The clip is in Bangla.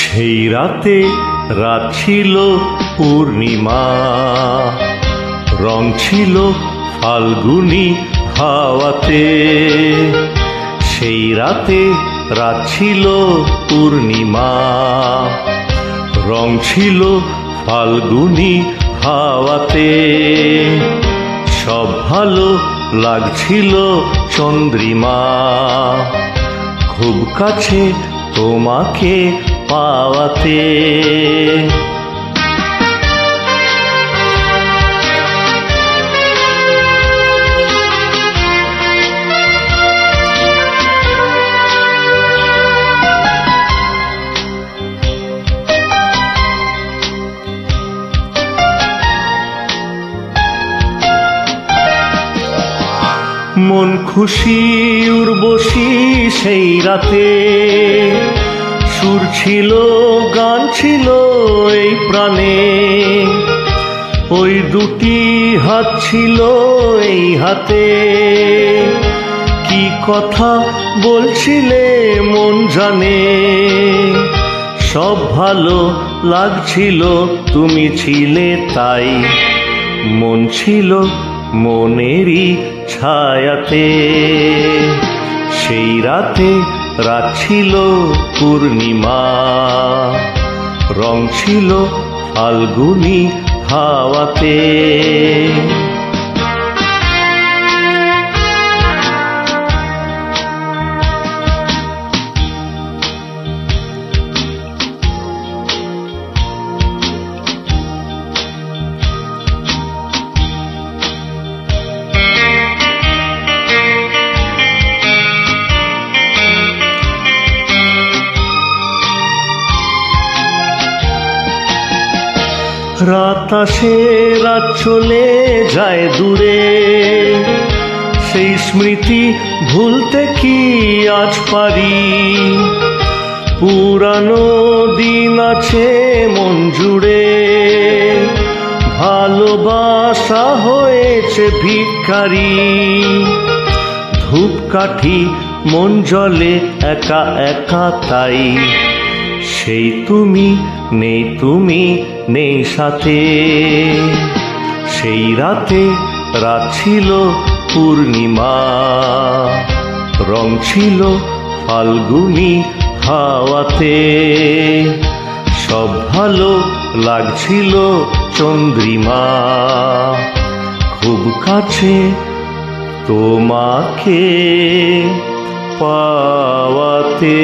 সেই রাতে রাত ছিল পূর্ণিমা, রং ছিল ফাল্গুনি হাওয়াতে। সেই রাতে রাত ছিল পূর্ণিমা, রং ছিল ফাল্গুনি হাওয়াতে। সব ভালো লাগছিল চন্দ্রিমা, খুব কাছে তোমাকে পাওয়াতে। মন খুশি উর্বশী সেই রাতে, সুর ছিল গান ছিল এই প্রাণে। ওই দুটি হাত ছিল এই হাতে, কি কথা বলছিলে মন জানে। সব ভালো লাগছিল তুমি ছিলে তাই, মন ছিল মনেরই ছায়াতে। সেই রাতে রাত ছিল পূর্ণিমা, রং ছিল ফাল্গুনি হাওয়াতে। রাত আসে রাত চলে যায় দূরে, সেই স্মৃতি ভুলতে কি আজ পারি। পুরানো দিন আছে মন জুড়ে, ভালোবাসা হয়েছে ভিখারি। ধূপকাঠি মন জ্বলে একা একা তাই, সেই তুমি নেই তুমি নেই সাথে। সেই রাতে রাত ছিল পূর্ণিমা, রং ছিল ফাল্গুনি হাওয়াতে। সব ভালো লাগছিল চন্দ্রিমা, খুব কাছে তোমাকে পাওয়াতে।